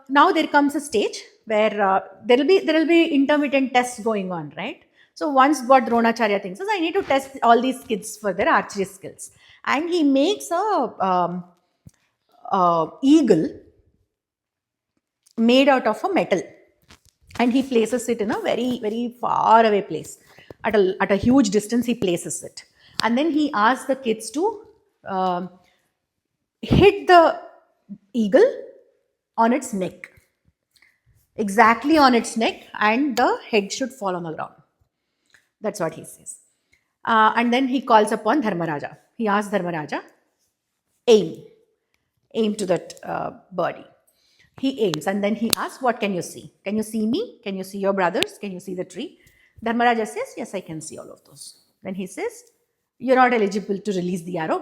now there comes a stage where there will be intermittent tests going on, right? So once what Dronacharya thinks is, I need to test all these kids for their archery skills, and he makes a eagle made out of a metal, and he places it in a very very far away place, at a huge distance. He places it, and then he asks the kids to hit the eagle on its neck, exactly on its neck, and the head should fall on the ground. That's what he says. And then he calls upon Dharmaraja. He asks Dharmaraja, aim, aim to that birdie. He aims, and then he asks, what can you see? Can you see me? Can you see your brothers? Can you see the tree? Dharmaraja says, yes, I can see all of those. Then he says, you're not eligible to release the arrow.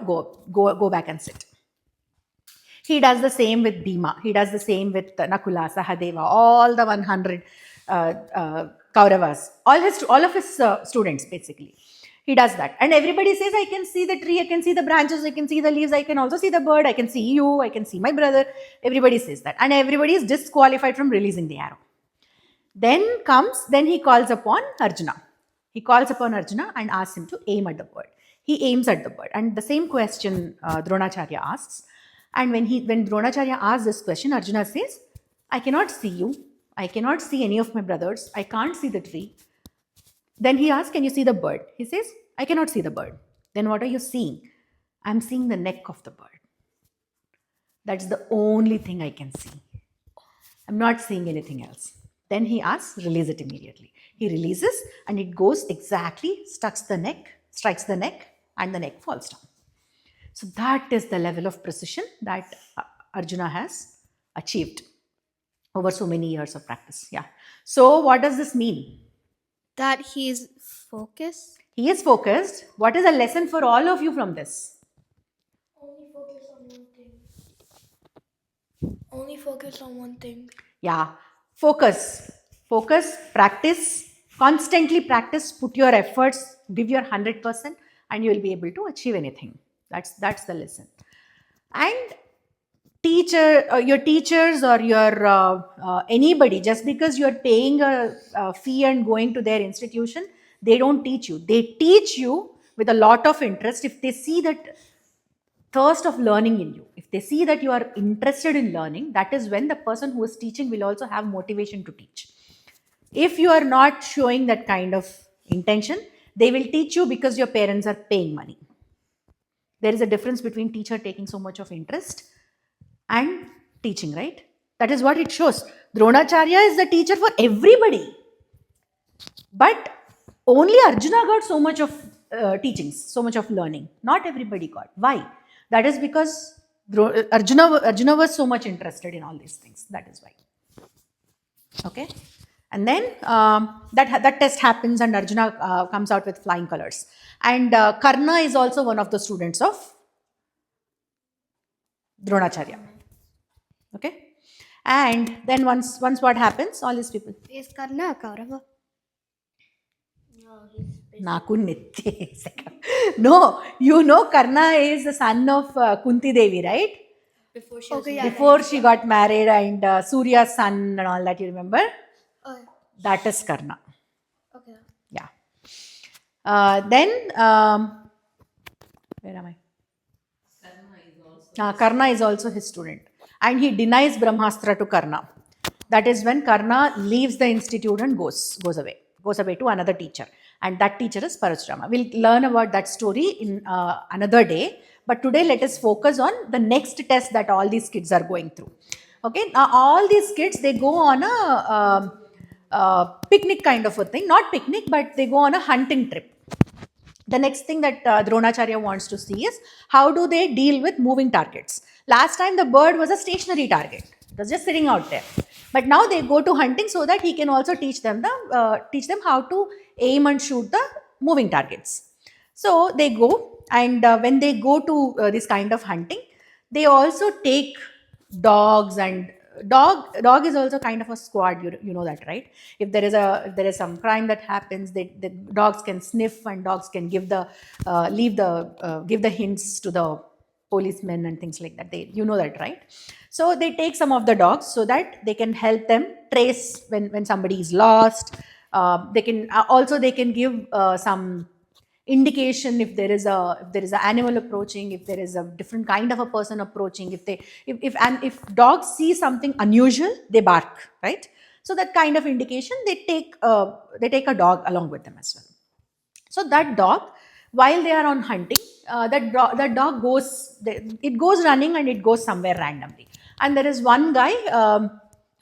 Go back and sit. He does the same with Bhima. He does the same with Nakula, Sahadeva, all the 100 Kauravas, all of his students basically. He does that. And everybody says, I can see the tree, I can see the branches, I can see the leaves, I can also see the bird, I can see you, I can see my brother. Everybody says that. And everybody is disqualified from releasing the arrow. Then he calls upon Arjuna. He calls upon Arjuna and asks him to aim at the bird. He aims at the bird. And the same question Dronacharya asks. And when Dronacharya asks this question, Arjuna says, I cannot see you. I cannot see any of my brothers. I can't see the tree. Then he asks, can you see the bird? He says, I cannot see the bird. Then what are you seeing? I'm seeing the neck of the bird. That's the only thing I can see. I'm not seeing anything else. Then he asks, release it immediately. He releases, and it goes exactly, strikes the neck, and the neck falls down. So that is the level of precision that Arjuna has achieved over so many years of practice. Yeah. So what does this mean? That he is focused. He is focused. What is a lesson for all of you from this? Only focus on one thing. Only focus on one thing. Yeah. Focus, practice, constantly practice, put your efforts, give your 100%, and you will be able to achieve anything. That's the lesson. And your teachers or your anybody, just because you're paying a fee and going to their institution, they don't teach you. They teach you with a lot of interest. If they see that thirst of learning in you, if they see that you are interested in learning, that is when the person who is teaching will also have motivation to teach. If you are not showing that kind of intention, they will teach you because your parents are paying money. There is a difference between teacher taking so much of interest and teaching, right? That is what it shows. Dronacharya is the teacher for everybody. But only Arjuna got so much of teachings, so much of learning. Not everybody got. Why? That is because Arjuna was so much interested in all these things. That is why. Okay? And then that test happens, and Arjuna comes out with flying colors. And Karna is also one of the students of Dronacharya. Okay? And then once what happens? All these people. Is Karna a Kaurava? No, he's Naku nitye. No, you know Karna is the son of Kunti Devi, right? before she was Okay, yeah. Before she got married, and Surya's son and all that, you remember? Oh, yeah. That is Karna. Okay. Yeah. Then, where am I? Karna is also his student. And he denies Brahmastra to Karna. That is when Karna leaves the institute and goes away to another teacher. And that teacher is Parashurama. We'll learn about that story in another day. But today, let us focus on the next test that all these kids are going through. Okay, now all these kids, they go on a picnic kind of a thing. Not picnic, but they go on a hunting trip. The next thing that Dronacharya wants to see is how do they deal with moving targets. Last time the bird was a stationary target. It was just sitting out there. But now they go to hunting so that he can also teach them how to aim and shoot the moving targets. So they go, and when they go to this kind of hunting, they also take dogs, and dog is also kind of a squad. You know that, right? If there is some crime that happens, the dogs can sniff, and dogs can give the hints to the policemen and things like that. You know that, right? So they take some of the dogs so that they can help them trace when somebody is lost. They can also they can give some indication if there is an animal approaching, if there is a different kind of a person approaching, if dogs see something unusual, they bark, right? So that kind of indication, they take a dog along with them as well. So that dog, while they are on hunting, that dog it goes running and it goes somewhere randomly. And there is one guy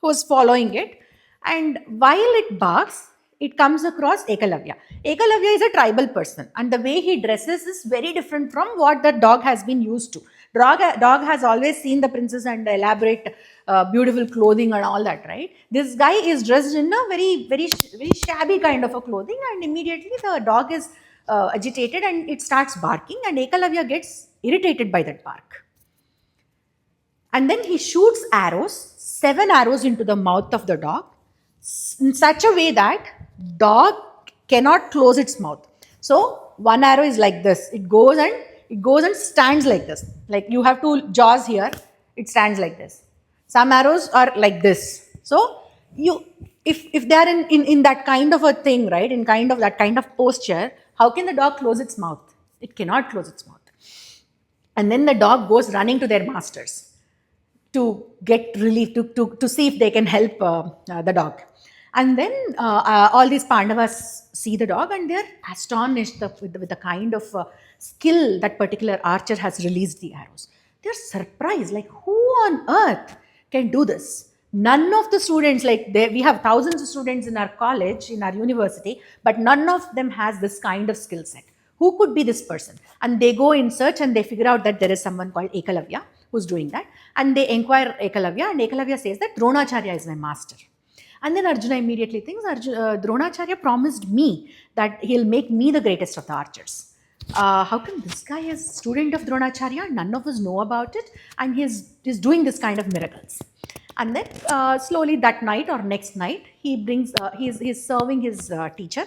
who's following it. And while it barks, it comes across Ekalavya. Ekalavya is a tribal person, and the way he dresses is very different from what the dog has been used to. Dog has always seen the princess and the elaborate, beautiful clothing and all that, right? This guy is dressed in a very shabby kind of a clothing, and immediately the dog is agitated and it starts barking, and Ekalavya gets irritated by that bark. And then he shoots arrows, 7 arrows into the mouth of the dog, in such a way that dog cannot close its mouth. So one arrow is like this. It goes and stands like this. Like you have two jaws here, it stands like this. Some arrows are like this. So you if they are in that kind of a thing, right? In kind of that kind of posture, how can the dog close its mouth? It cannot close its mouth. And then the dog goes running to their masters to get relief, to see if they can help the dog. And then all these Pandavas see the dog and they're astonished with the kind of skill that particular archer has released the arrows. They're surprised, like, who on earth can do this? None of the students, we have thousands of students in our college, in our university, but none of them has this kind of skill set. Who could be this person? And they go in search and they figure out that there is someone called Ekalavya who's doing that. And they inquire Ekalavya, and Ekalavya says that Dronacharya is my master. And then Arjuna immediately thinks, Dronacharya promised me that he'll make me the greatest of the archers. How come this guy is student of Dronacharya? None of us know about it, and he's doing this kind of miracles. And then slowly that night or next night, he's serving his teacher,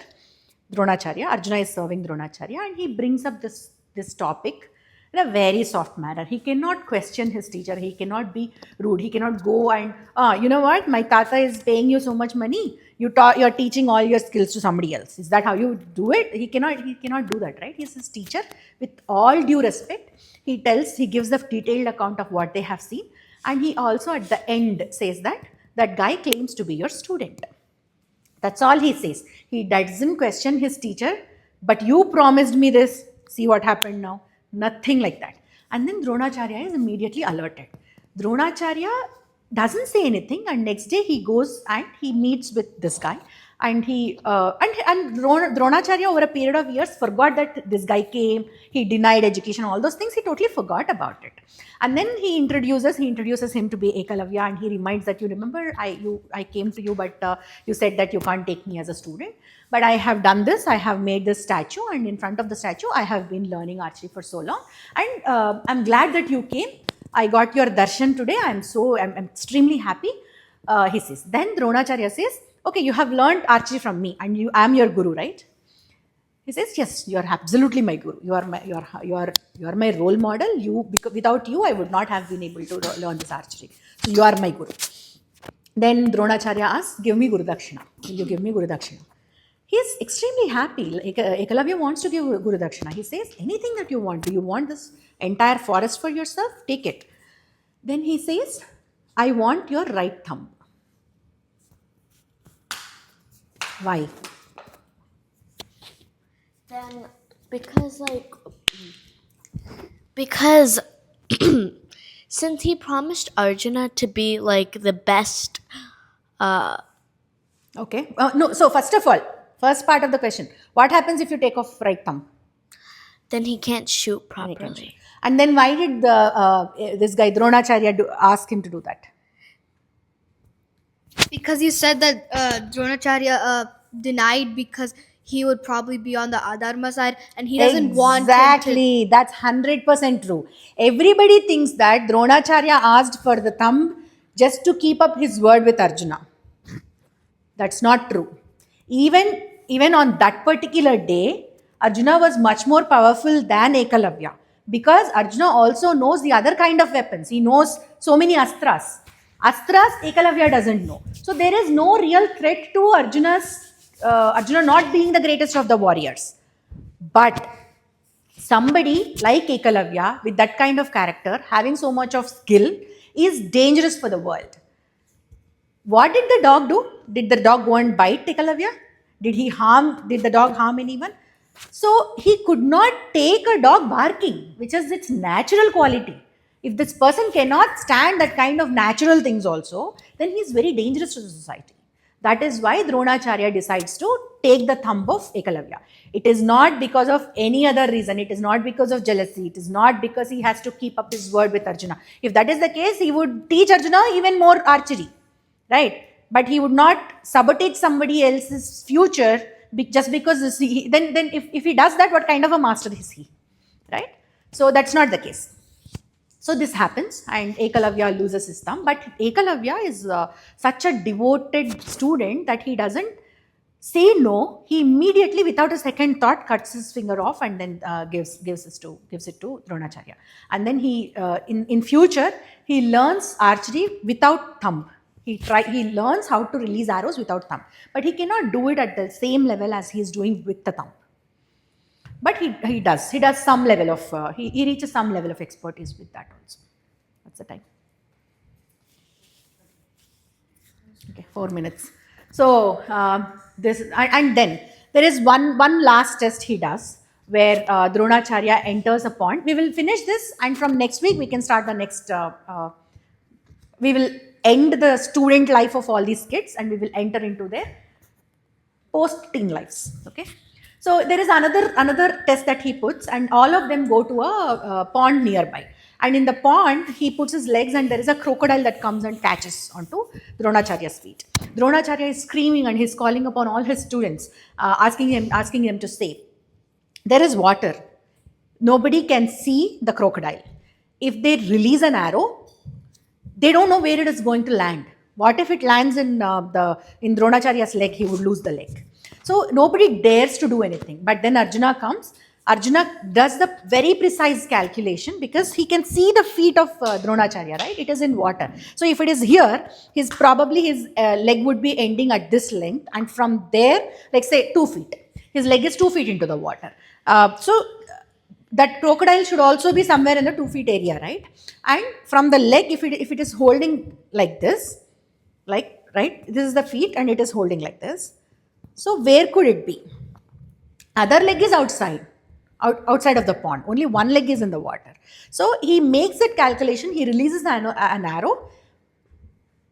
Dronacharya. Arjuna is serving Dronacharya, and he brings up this topic in a very soft manner. He cannot question his teacher. He cannot be rude. He cannot go and, you know what, my tata is paying you so much money. You're teaching all your skills to somebody else. Is that how you do it? He cannot do that, right? He's his teacher. With all due respect, he gives the detailed account of what they have seen. And he also at the end says that guy claims to be your student. That's all he says. He doesn't question his teacher, but you promised me this. See what happened now. Nothing like that. And then Dronacharya is immediately alerted. Dronacharya doesn't say anything, and next day he goes and he meets with this guy, and Dronacharya over a period of years forgot that this guy came. He denied education, all those things. He totally forgot about it. And then he introduces him to be Ekalavya, and he reminds that, you remember, I came to you, but you said that you can't take me as a student. But I have done this. I have made this statue, and in front of the statue, I have been learning archery for so long. And I'm glad that you came. I got your darshan today. I'm extremely happy. He says. Then Dronacharya says, okay, you have learned archery from me, and I am your guru, right? He says, yes, you are absolutely my guru. You are my role model. Without you, I would not have been able to learn this archery. So you are my guru. Then Dronacharya asks, give me Guru Dakshina. Will you give me Guru Dakshina? He is extremely happy. Ekalavya wants to give Guru Dakshina. He says, anything that you want. Do you want this entire forest for yourself? Take it. Then he says, I want your right thumb. Why? Then because since he promised Arjuna to be like the best. Okay. No. So first of all, first part of the question: what happens if you take off right thumb? Then he can't shoot properly. And then why did this guy Dronacharya ask him to do that? Because you said that Dronacharya denied because he would probably be on the Adharma side, and he doesn't want him to. Exactly. That's 100% true. Everybody thinks that Dronacharya asked for the thumb just to keep up his word with Arjuna. That's not true. Even on that particular day, Arjuna was much more powerful than Ekalavya. because Arjuna also knows the other kind of weapons. He knows so many astras. Astras Ekalavya doesn't know. So there is no real threat to Arjuna not being the greatest of the warriors. But somebody like Ekalavya with that kind of character, having so much of skill, is dangerous for the world. What did the dog do? Did the dog go and bite Ekalavya? Did the dog harm anyone? So he could not take a dog barking, which is its natural quality. If this person cannot stand that kind of natural things also, then he is very dangerous to the society. That is why Dronacharya decides to take the thumb of Ekalavya. It is not because of any other reason. It is not because of jealousy. It is not because he has to keep up his word with Arjuna. If that is the case, he would teach Arjuna even more archery, right? But he would not sabotage somebody else's future just because then if he does that, what kind of a master is he, right? So that's not the case. So this happens and Ekalavya loses his thumb, but Ekalavya is such a devoted student that he doesn't say no. He immediately, without a second thought, cuts his finger off and then gives it to Dronacharya. And then he in future he learns archery without thumb. He learns how to release arrows without thumb, but he cannot do it at the same level as he is doing with the thumb. But he does some level of, he reaches some level of expertise with that also. What's the time? Okay, 4 minutes. So and then there is one last test he does where Dronacharya enters a pond. We will finish this and from next week we can start the next, we will end the student life of all these kids and we will enter into their post-teen lives, okay? So there is another test that he puts and all of them go to a pond nearby. And in the pond, he puts his legs and there is a crocodile that comes and catches onto Dronacharya's feet. Dronacharya is screaming and he's calling upon all his students, asking them to save. There is water. Nobody can see the crocodile. If they release an arrow, they don't know where it is going to land. What if it lands in Dronacharya's leg? He would lose the leg. So nobody dares to do anything. But then Arjuna comes. Arjuna does the very precise calculation because he can see the feet of Dronacharya, right? It is in water. So if it is here, his leg would be ending at this length, and from there, like say 2 feet. His leg is 2 feet into the water. So that crocodile should also be somewhere in the 2 feet area, right? And from the leg, if it is holding like this, right, this is the feet and it is holding like this. So where could it be? Other leg is outside of the pond. Only one leg is in the water. So he makes that calculation. He releases an arrow.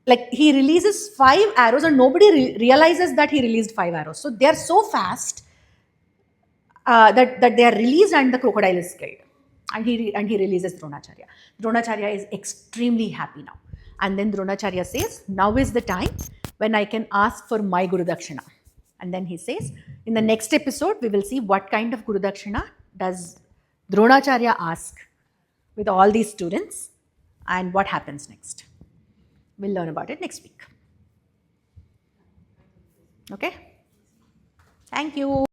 Like he releases 5 arrows and nobody realizes that he released 5 arrows. So they are so fast that they are released and the crocodile is killed. And he releases Dronacharya. Dronacharya is extremely happy now. And then Dronacharya says, now is the time when I can ask for my Guru Dakshina. And then he says, in the next episode, we will see what kind of Guru Dakshina does Dronacharya ask with all these students and what happens next. We'll learn about it next week. Okay? Thank you.